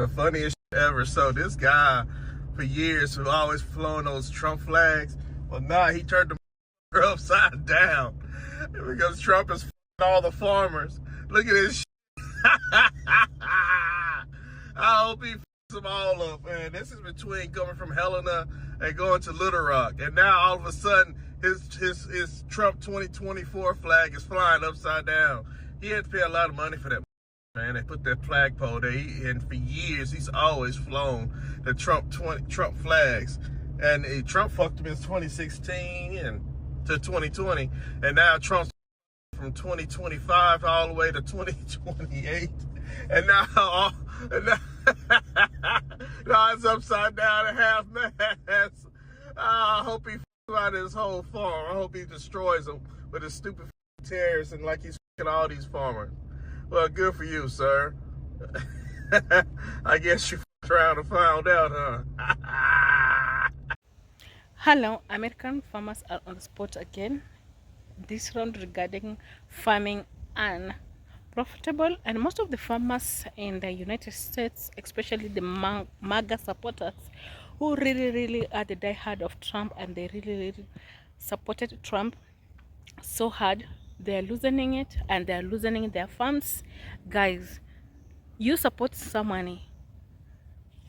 The funniest shit ever. So this guy, for years, who always flown those Trump flags, well, now he turned the upside down because Trump is all the farmers. Look at this shit. I hope he them all up, man. This is between coming from Helena and going to Little Rock, and now all of a sudden his Trump 2024 flag is flying upside down. He had to pay a lot of money for that. Man, they put that flagpole there, and for years he's always flown the Trump flags, and Trump fucked him in 2016 and to 2020, and now Trump's from 2025 all the way to 2028, and now now it's upside down and half mast. I hope he fucks out his whole farm. I hope he destroys them with his stupid terrorists and like he's fucking all these farmers. Well, good for you, sir. I guess you fucked around and found out, huh? Hello, American farmers are on the spot again. This round regarding farming and profitable, and most of the farmers in the United States, especially the MAGA supporters, who really are the diehard of Trump, and they really supported Trump so hard, they're losing it, and they're losing their farms. Guys, you support someone,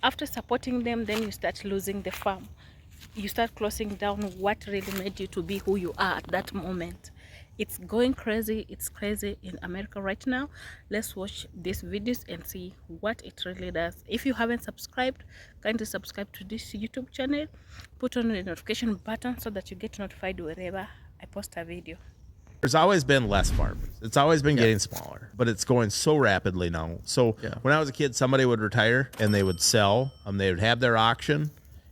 after supporting them, then you start losing the farm. You start closing down what really made you to be who you are at that moment. It's going crazy. It's crazy in America right now. Let's watch these videos and see what it really does. If you haven't subscribed, kindly subscribe to this YouTube channel. Put on the notification button so that you get notified wherever I post a video. There's always been less farmers. It's always been getting smaller, but it's going so rapidly now. So when I was a kid, somebody would retire and they would sell. They would have their auction,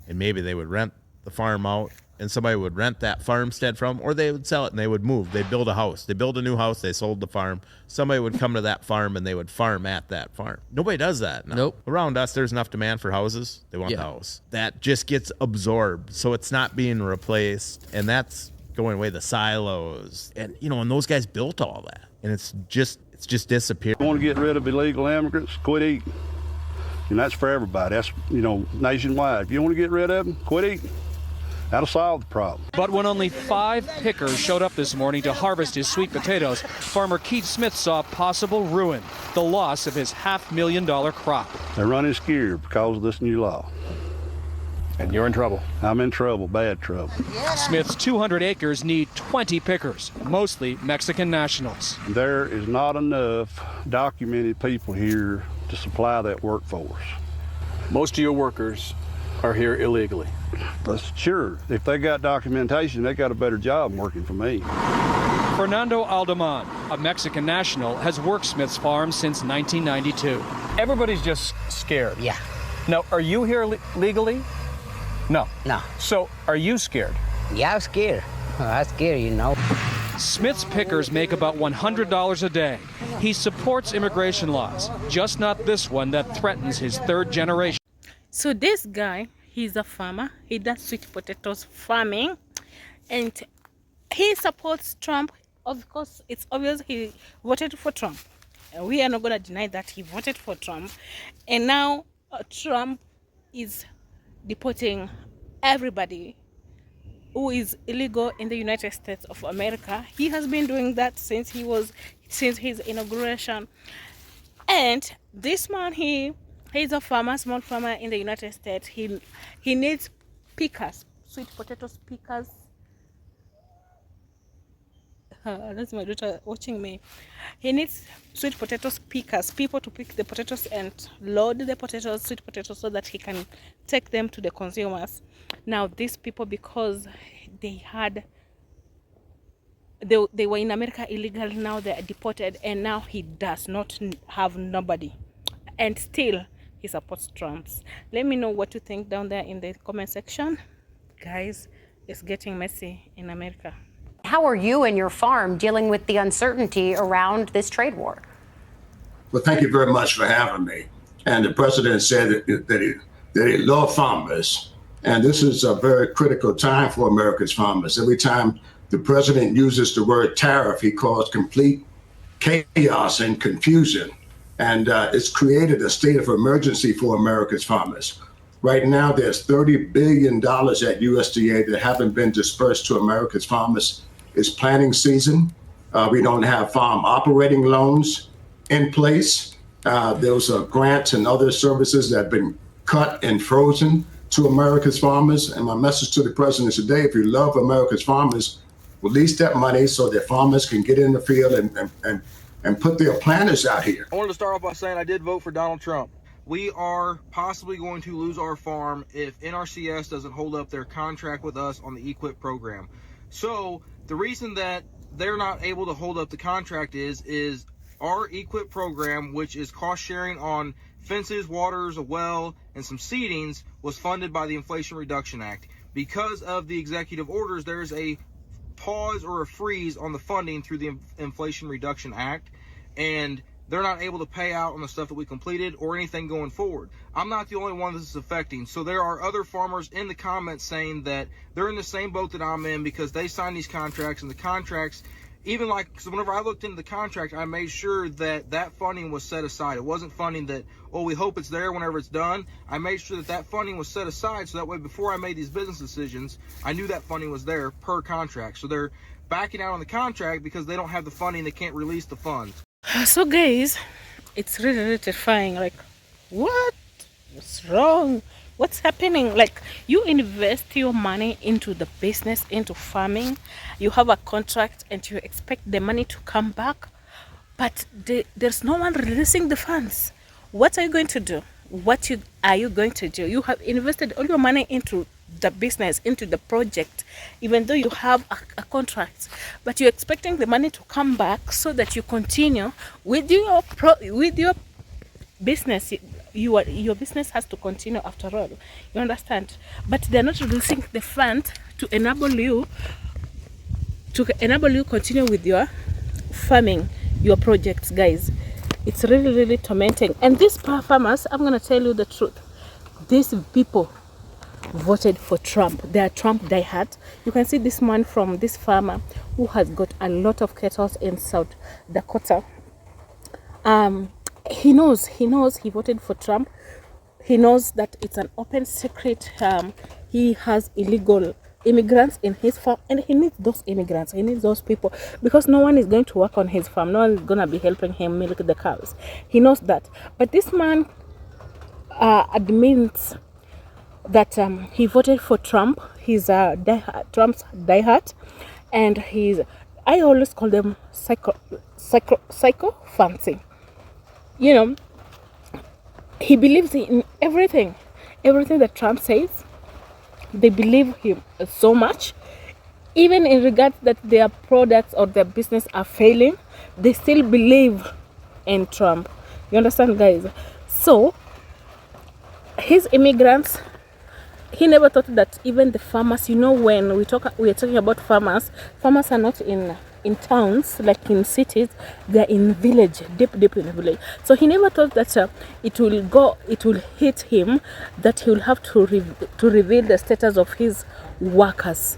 and maybe they would rent the farm out, and somebody would rent that farmstead from, or they would sell it and they would move. They'd build a house. They build a new house. They sold the farm. Somebody would come to that farm and they would farm at that farm. Nobody does that now. Nope. Around us, there's enough demand for houses. They want the house. That just gets absorbed, so it's not being replaced, and that's going away. The silos, and and those guys built all that, and it's just disappeared. I want to get rid of illegal immigrants, quit eating. And that's for everybody. That's, nationwide. If you want to get rid of them, quit eating. That'll solve the problem. But when only 5 pickers showed up this morning to harvest his sweet potatoes, farmer Keith Smith saw possible ruin, the loss of his $500,000 crop. They're running scared because of this new law. And you're in trouble. I'm in trouble, bad trouble. Smith's 200 acres need 20 pickers, mostly Mexican nationals. There is not enough documented people here to supply that workforce. Most of your workers are here illegally. That's sure. If they got documentation, they got a better job working for me. Fernando Aldeman, a Mexican national, has worked Smith's farm since 1992. Everybody's just scared. Yeah. Now, are you here legally? No. No. So, are you scared? Yeah, I'm scared. I'm scared, Smith's pickers make about $100 a day. He supports immigration laws, just not this one that threatens his 3rd generation. So this guy, he's a farmer. He does sweet potatoes farming, and he supports Trump. Of course, it's obvious he voted for Trump. We are not going to deny that he voted for Trump. And now Trump is deporting everybody who is illegal in the United States of America. He has been doing that since his inauguration. And this man, he's a farmer, small farmer in the United States. He needs pickers, sweet potatoes pickers. That's my daughter watching me. He needs sweet potatoes pickers, people to pick the potatoes and load the potatoes, sweet potatoes, so that he can take them to the consumers. Now these people, because they were in America illegal, now they are deported, and now he does not have nobody, and still he supports Trump's. Let me know what you think down there in the comment section. Guys, it's getting messy in America. How are you and your farm dealing with the uncertainty around this trade war? Well, thank you very much for having me. And the president said that he loved farmers. And this is a very critical time for America's farmers. Every time the president uses the word tariff, he caused complete chaos and confusion and it's created a state of emergency for America's farmers. Right now, there's $30 billion at USDA that haven't been dispersed to America's farmers. It's planting season. We don't have farm operating loans in place. Those are grants and other services that have been cut and frozen to America's farmers. And my message to the president today, if you love America's farmers, release that money so that farmers can get in the field and put their planters out here. I wanted to start off by saying I did vote for Donald Trump. We are possibly going to lose our farm if NRCS doesn't hold up their contract with us on the EQIP program. So the reason that they're not able to hold up the contract is our EQIP program, which is cost sharing on fences, waters, a well, and some seedings, was funded by the Inflation Reduction Act. Because of the executive orders, there's a pause or a freeze on the funding through the Inflation Reduction Act, and they're not able to pay out on the stuff that we completed or anything going forward. I'm not the only one this is affecting. So there are other farmers in the comments saying that they're in the same boat that I'm in because they signed these contracts, and the contracts, even like, so whenever I looked into the contract, I made sure that that funding was set aside. It wasn't funding that, oh, we hope it's there whenever it's done. I made sure that that funding was set aside so that way before I made these business decisions, I knew that funding was there per contract. So they're backing out on the contract because they don't have the funding. They can't release the funds. So guys, it's really, really terrifying. Like, what's wrong? What's happening? Like, you invest your money into the business, into farming, you have a contract and you expect the money to come back, but there's no one releasing the funds. What are you going to do? Are you going to do? You have invested all your money into the business, into the project, even though you have a contract, but you're expecting the money to come back so that you continue with your business. Your business has to continue after all, you understand? But they're not releasing the fund to enable you continue with your farming, your projects, guys. It's really, really tormenting. And these farmers, I'm gonna tell you the truth, these people voted for Trump. They are Trump diehard. You can see this man from this farmer who has got a lot of cattle in South Dakota. He knows he voted for Trump. He knows that it's an open secret. He has illegal immigrants in his farm, and he needs those immigrants. He needs those people because no one is going to work on his farm. No one is going to be helping him milk the cows. He knows that. But this man admits that he voted for Trump. He's Trump's diehard, and I always call them psycho fancy. You know, he believes in everything that Trump says. They believe him so much, even in regards that their products or their business are failing, they still believe in Trump. You understand, guys? So his immigrants, he never thought that even the farmers, you know, when we are talking about farmers are not in towns like in cities, they're in village, deep in the village. So he never thought that it will hit him, that he will have to reveal the status of his workers.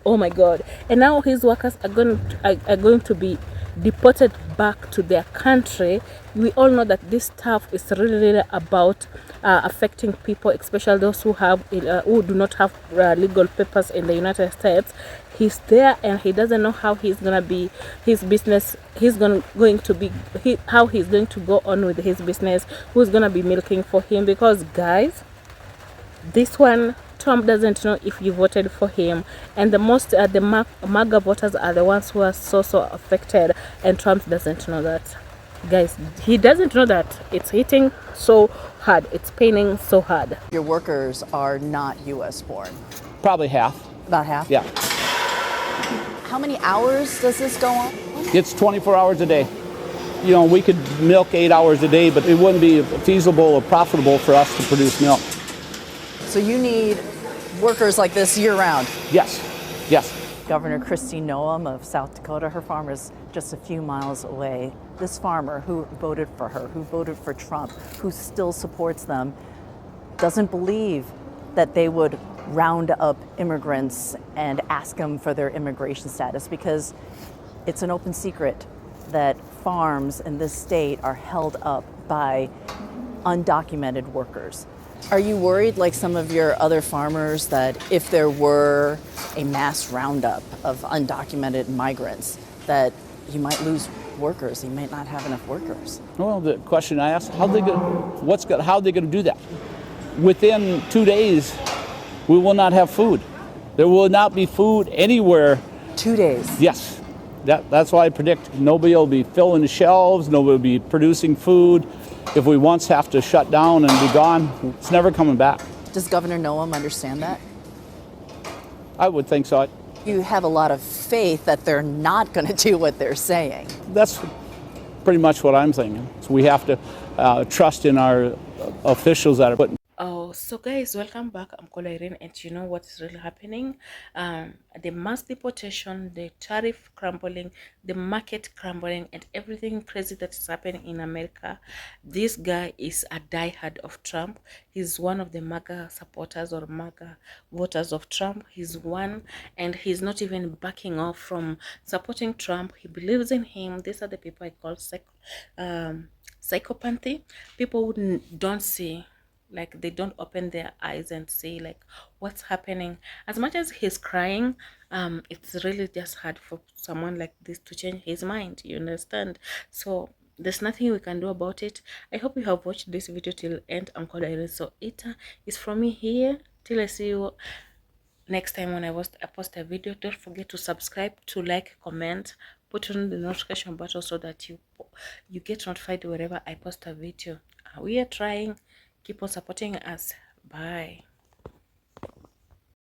Oh my God. And now his workers are going to be deported back to their country. We all know that this stuff is really about affecting people, especially those who do not have legal papers in the United States. He's there and he doesn't know how he's gonna be his business. How he's going to go on with his business. Who's gonna be milking for him? Because guys, this one, Trump doesn't know if you voted for him, and the MAGA voters are the ones who are so affected, and Trump doesn't know that. Guys, he doesn't know that it's hitting so hard, it's paining so hard. Your workers are not U.S. born. Probably half. About half? Yeah. How many hours does this go on? It's 24 hours a day. You know, we could milk 8 hours a day, but it wouldn't be feasible or profitable for us to produce milk. So you need workers like this year-round? Yes. Governor Kristi Noem of South Dakota, her farm is just a few miles away. This farmer who voted for her, who voted for Trump, who still supports them, doesn't believe that they would round up immigrants and ask them for their immigration status, because it's an open secret that farms in this state are held up by undocumented workers. Are you worried, like some of your other farmers, that if there were a mass roundup of undocumented migrants, that you might lose workers? You might not have enough workers. Well, the question I asked, how are they going to do that? Within 2 days, we will not have food. There will not be food anywhere. 2 days? Yes. That's why I predict nobody will be filling the shelves, nobody will be producing food. If we once have to shut down and be gone, it's never coming back. Does Governor Noem understand that? I would think so. You have a lot of faith that they're not going to do what they're saying. That's pretty much what I'm thinking. So we have to trust in our officials that are putting. Oh, so guys, welcome back. I'm Irene, and you know what is really happening? The mass deportation, the tariff crumbling, the market crumbling, and everything crazy that is happening in America. This guy is a diehard of Trump. He's one of the MAGA supporters or MAGA voters of Trump. He's one, and he's not even backing off from supporting Trump. He believes in him. These are the people I call psychopathy. People who don't see, like they don't open their eyes and see like what's happening. As much as he's crying, it's really just hard for someone like this to change his mind, you understand? So there's nothing we can do about it. I hope you have watched this video till end. I'm called Irene. So it is from me here till I see you next time when I post a video. Don't forget to subscribe, to like, comment, put on the notification button so that you get notified wherever I post a video. We are trying. Keep on supporting us. Bye.